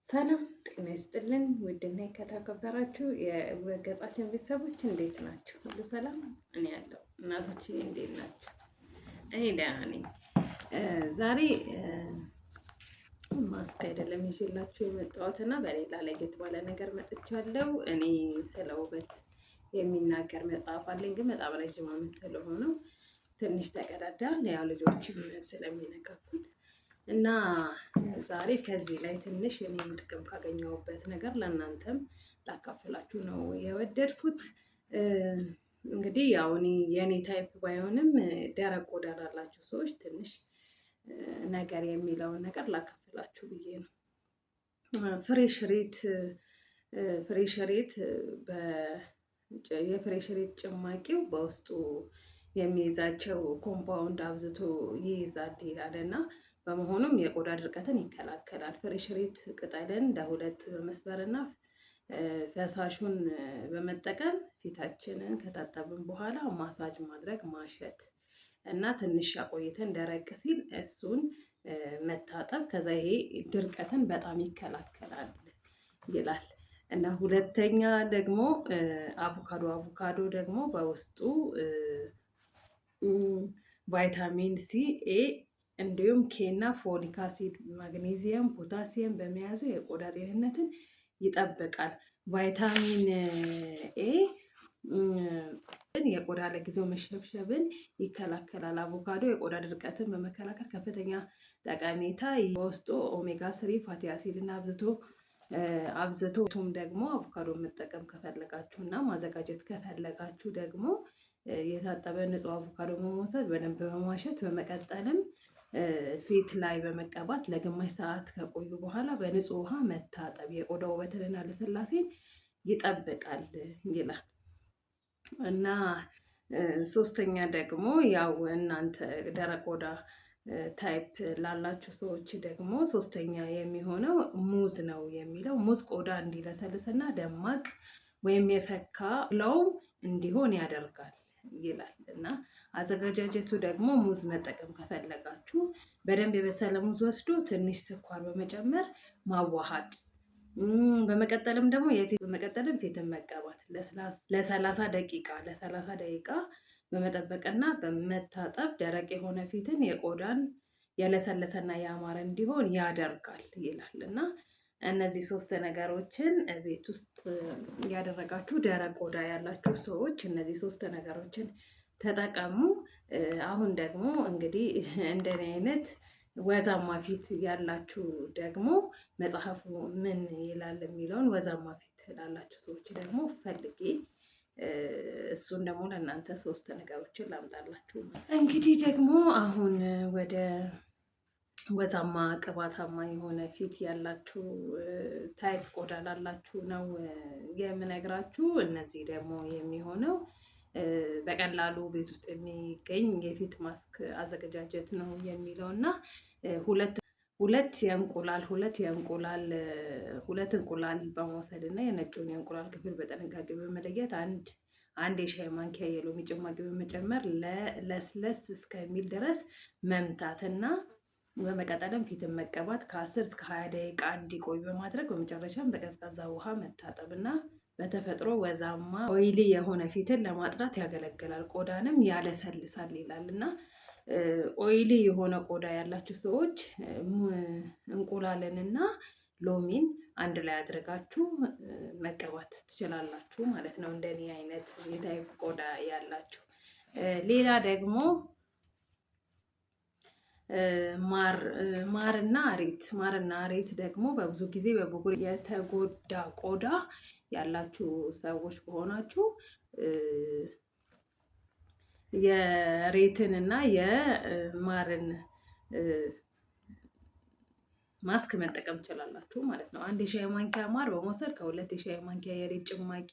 ሰላም ጤና ይስጥልን። ውድና የተከበራችሁ የገጻችን ቤተሰቦች እንዴት ናችሁ? ሁሉ ሰላም? እኔ ያለው እናቶች እንዴት ናችሁ? እኔ ደህና ነኝ። ዛሬ ማስክ አይደለም ይዤላችሁ የመጣሁት እና በሌላ ለየት ባለ ነገር መጥቻለሁ። እኔ ስለ ውበት የሚናገር መጽሐፍ አለኝ፣ ግን በጣም ረጅም ዓመት ስለሆነው ትንሽ ተቀዳዳል፣ ያው ልጆችም ስለሚነካኩት እና ዛሬ ከዚህ ላይ ትንሽ እኔም ጥቅም ካገኘሁበት ነገር ለእናንተም ላካፍላችሁ ነው የወደድኩት። እንግዲህ ያው የኔ ታይፕ ባይሆንም ደረቅ ቆዳ ላላችሁ ሰዎች ትንሽ ነገር የሚለውን ነገር ላካፍላችሁ ብዬ ነው። ፍሬሽሬት የፍሬሽሬት ጭማቂው በውስጡ የሚይዛቸው ኮምፓውንድ አብዝቶ ይይዛል ይላል እና በመሆኑም የቆዳ ድርቀትን ይከላከላል። ፍሬሽሬት ቅጠልን ለሁለት በመስበርና ፈሳሹን በመጠቀም ፊታችንን ከታጠብን በኋላ ማሳጅ ማድረግ፣ ማሸት እና ትንሽ አቆይተን ደረቅ ሲል እሱን መታጠብ። ከዛ ይሄ ድርቀትን በጣም ይከላከላል ይላል እና ሁለተኛ ደግሞ አቮካዶ ደግሞ በውስጡ ቫይታሚን ሲ፣ ኤ እንዲሁም ኬ እና ፎሊክ አሲድ፣ ማግኔዚየም፣ ፖታሲየም በመያዙ የቆዳ ጤንነትን ይጠብቃል። ቫይታሚን ኤ የቆዳ ለጊዜው መሸብሸብን ይከላከላል። አቮካዶ የቆዳ ድርቀትን በመከላከል ከፍተኛ ጠቀሜታ በውስጡ ኦሜጋ ስሪ ፋቲ አሲድ እና አብዝቶም ደግሞ አቮካዶ መጠቀም ከፈለጋችሁ እና ማዘጋጀት ከፈለጋችሁ ደግሞ የታጠበ ንጹህ አቮካዶ በመውሰድ በደንብ በማሸት በመቀጠልም ፊት ላይ በመቀባት ለግማሽ ሰዓት ከቆዩ በኋላ በንጹህ ውሃ መታጠብ የቆዳ ውበትንና ልስላሴን ይጠብቃል ይላል እና ሶስተኛ ደግሞ ያው እናንተ ደረቅ ቆዳ ታይፕ ላላችሁ ሰዎች ደግሞ ሶስተኛ የሚሆነው ሙዝ ነው የሚለው። ሙዝ ቆዳ እንዲለሰልስና ደማቅ ወይም የፈካ ለው እንዲሆን ያደርጋል ይላል እና አዘገጃጀቱ ደግሞ ሙዝ መጠቀም ከፈለጋችሁ በደንብ የበሰለ ሙዝ ወስዶ ትንሽ ስኳር በመጨመር ማዋሃድ፣ በመቀጠልም ፊትን መቀባት ለ30 ደቂቃ በመጠበቅና በመታጠብ ደረቅ የሆነ ፊትን የቆዳን የለሰለሰና ያማረ እንዲሆን ያደርጋል ይላል እና እነዚህ ሶስት ነገሮችን ቤት ውስጥ ያደረጋችሁ ደረቅ ቆዳ ያላችሁ ሰዎች እነዚህ ሶስት ነገሮችን ተጠቀሙ። አሁን ደግሞ እንግዲህ እንደኔ አይነት ወዛማ ፊት ያላችሁ ደግሞ መጽሐፉ ምን ይላል የሚለውን ወዛማ ፊት ላላችሁ ሰዎች ደግሞ ፈልጌ እሱን ደግሞ ለእናንተ ሶስት ነገሮችን ላምጣላችሁ። እንግዲህ ደግሞ አሁን ወደ ወዛማ ቅባታማ የሆነ ፊት ያላችሁ ታይፕ ቆዳ ላላችሁ ነው የምነግራችሁ። እነዚህ ደግሞ የሚሆነው በቀላሉ ቤት ውስጥ የሚገኝ የፊት ማስክ አዘገጃጀት ነው የሚለው እና ሁለት እንቁላል በመውሰድ እና የነጩን የእንቁላል ክፍል በጥንቃቄ በመለየት አንድ የሻይ ማንኪያ የሎሚ ጭማቂ በመጨመር ለስለስ እስከሚል ድረስ መምታትና በመቀጠልም ፊትን መቀባት ከ10 እስከ 20 ደቂቃ እንዲቆይ በማድረግ በመጨረሻም በቀዝቃዛ ውሃ መታጠብ እና በተፈጥሮ ወዛማ ኦይሊ የሆነ ፊትን ለማጥራት ያገለግላል፣ ቆዳንም ያለሰልሳል ይላል እና ኦይሊ የሆነ ቆዳ ያላችሁ ሰዎች እንቁላልንና ሎሚን አንድ ላይ አድርጋችሁ መቀባት ትችላላችሁ ማለት ነው፣ እንደኔ አይነት የታይፕ ቆዳ ያላችሁ። ሌላ ደግሞ ማርና እሬት ደግሞ በብዙ ጊዜ በብጉር የተጎዳ ቆዳ ያላችሁ ሰዎች ከሆናችሁ የሬትን እና የማርን ማስክ መጠቀም ትችላላችሁ ማለት ነው። 1 የሻይ ማንኪያ ማር በመውሰድ ከ2 የሻይ ማንኪያ የሬት ጭማቂ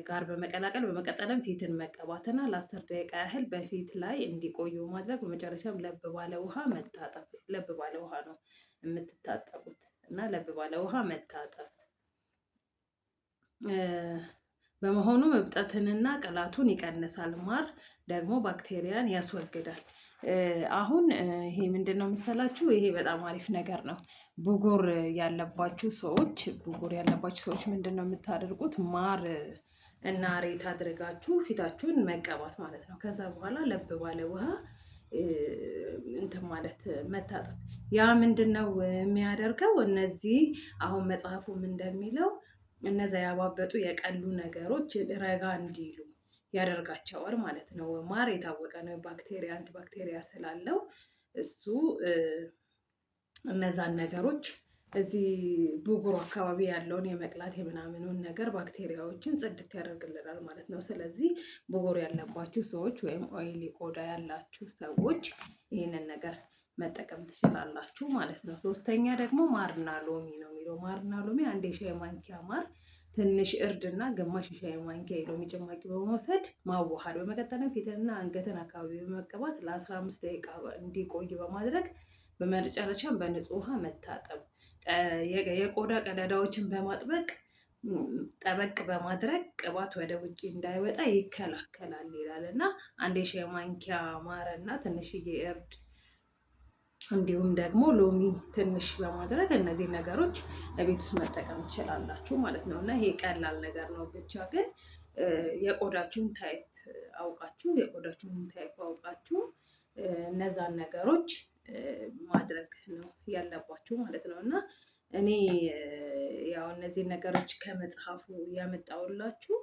ጋር በመቀላቀል በመቀጠልም ፊትን መቀባትና ለ10 ደቂቃ ያህል በፊት ላይ እንዲቆዩ ማድረግ፣ በመጨረሻም ለብ ባለ ውሃ መታጠብ። ለብ ባለ ውሃ ነው የምትታጠቡት እና ለብ ባለ ውሃ መታጠብ በመሆኑም እብጠትንና ቅላቱን ይቀንሳል። ማር ደግሞ ባክቴሪያን ያስወግዳል። አሁን ይሄ ምንድን ነው መሰላችሁ? ይሄ በጣም አሪፍ ነገር ነው። ብጉር ያለባችሁ ሰዎች ምንድን ነው የምታደርጉት? ማር እና ሬት አድርጋችሁ ፊታችሁን መቀባት ማለት ነው። ከዛ በኋላ ለብ ባለ ውሃ እንትን ማለት መታጠብ። ያ ምንድን ነው የሚያደርገው? እነዚህ አሁን መጽሐፉም እንደሚለው እነዛ ያባበጡ የቀሉ ነገሮች ረጋ እንዲሉ ያደርጋቸዋል ማለት ነው። ማር የታወቀ ነው አንቲባክቴሪያ ስላለው እሱ እነዛን ነገሮች እዚህ ብጉሩ አካባቢ ያለውን የመቅላት የምናምኑን ነገር ባክቴሪያዎችን ጽድት ያደርግልናል ማለት ነው። ስለዚህ ብጉር ያለባችሁ ሰዎች ወይም ኦይሊ ቆዳ ያላችሁ ሰዎች ይህንን ነገር መጠቀም ትችላላችሁ ማለት ነው። ሶስተኛ ደግሞ ማርና ሎሚ ነው የሚለው። ማርና ሎሚ አንድ የሻይ ማንኪያ ማር፣ ትንሽ እርድ እና ግማሽ የሻይ ማንኪያ የሎሚ ጭማቂ በመውሰድ ማዋሃድ፣ በመቀጠልም ፊትንና አንገትን አካባቢ በመቀባት ለ15 ደቂቃ እንዲቆይ በማድረግ በመጨረሻም በንጹህ ውሃ መታጠብ፣ የቆዳ ቀዳዳዎችን በማጥበቅ ጠበቅ በማድረግ ቅባት ወደ ውጭ እንዳይወጣ ይከላከላል ይላል እና አንድ የሻይ ማንኪያ ማር እና ትንሽዬ እርድ እንዲሁም ደግሞ ሎሚ ትንሽ በማድረግ እነዚህ ነገሮች ለቤት ውስጥ መጠቀም ትችላላችሁ ማለት ነው። እና ይሄ ቀላል ነገር ነው። ብቻ ግን የቆዳችሁን ታይፕ አውቃችሁ እነዛን ነገሮች ማድረግ ነው ያለባችሁ ማለት ነው። እና እኔ ያው እነዚህ ነገሮች ከመጽሐፉ ያመጣሁላችሁ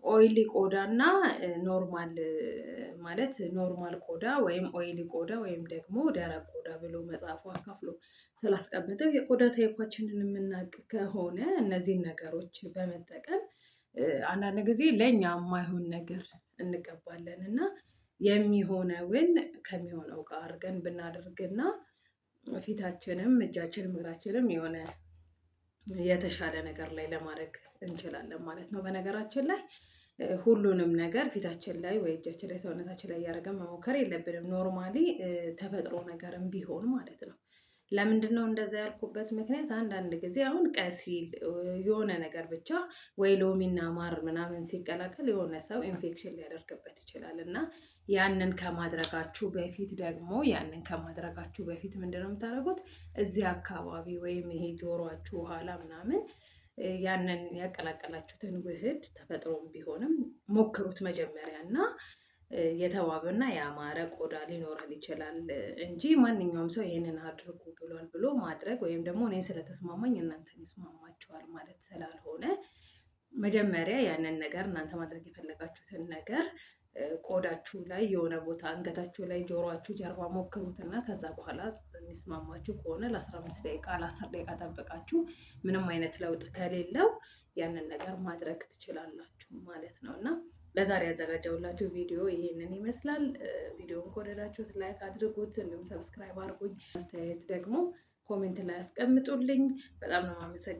ኦይሊ ቆዳ እና ኖርማል ማለት ኖርማል ቆዳ ወይም ኦይሊ ቆዳ ወይም ደግሞ ደረቅ ቆዳ ብሎ መጽሐፉ አካፍሎ ስላስቀምጠው የቆዳ ታይፓችንን የምናውቅ ከሆነ እነዚህን ነገሮች በመጠቀም አንዳንድ ጊዜ ለእኛ የማይሆን ነገር እንቀባለን እና የሚሆነውን ከሚሆነው ጋር አድርገን ብናደርግና ፊታችንም እጃችንም እግራችንም የሆነ የተሻለ ነገር ላይ ለማድረግ እንችላለን ማለት ነው። በነገራችን ላይ ሁሉንም ነገር ፊታችን ላይ ወይ እጃችን ላይ ሰውነታችን ላይ እያደረገን መሞከር የለብንም። ኖርማሊ ተፈጥሮ ነገርም ቢሆን ማለት ነው። ለምንድን ነው እንደዛ ያልኩበት ምክንያት አንዳንድ ጊዜ አሁን ቀሲል የሆነ ነገር ብቻ ወይ ሎሚና ማር ምናምን ሲቀላቀል የሆነ ሰው ኢንፌክሽን ሊያደርግበት ይችላል እና ያንን ከማድረጋችሁ በፊት ምንድን ነው የምታደርጉት? እዚህ አካባቢ ወይም ይሄ ጆሮአችሁ ኋላ ምናምን ያንን ያቀላቀላችሁትን ውህድ ተፈጥሮም ቢሆንም ሞክሩት መጀመሪያ እና የተዋበና ያማረ ቆዳ ሊኖረን ይችላል እንጂ ማንኛውም ሰው ይሄንን አድርጉ ብሏል ብሎ ማድረግ ወይም ደግሞ እኔ ስለተስማማኝ እናንተን ይስማማችኋል ማለት ስላልሆነ መጀመሪያ ያንን ነገር እናንተ ማድረግ የፈለጋችሁትን ነገር ቆዳችሁ ላይ የሆነ ቦታ አንገታችሁ ላይ፣ ጆሮአችሁ ጀርባ ሞክሩትና ከዛ በኋላ የሚስማማችሁ ከሆነ ለ15 ደቂቃ ለ10 ደቂቃ ጠብቃችሁ ምንም አይነት ለውጥ ከሌለው ያንን ነገር ማድረግ ትችላላችሁ ማለት ነው። እና ለዛሬ ያዘጋጀሁላችሁ ቪዲዮ ይሄንን ይመስላል። ቪዲዮውን ከወደዳችሁት ላይክ አድርጉት፣ እንዲሁም ሰብስክራይብ አድርጉኝ። አስተያየት ደግሞ ኮሜንት ላይ አስቀምጡልኝ። በጣም ነው የማመሰግነው።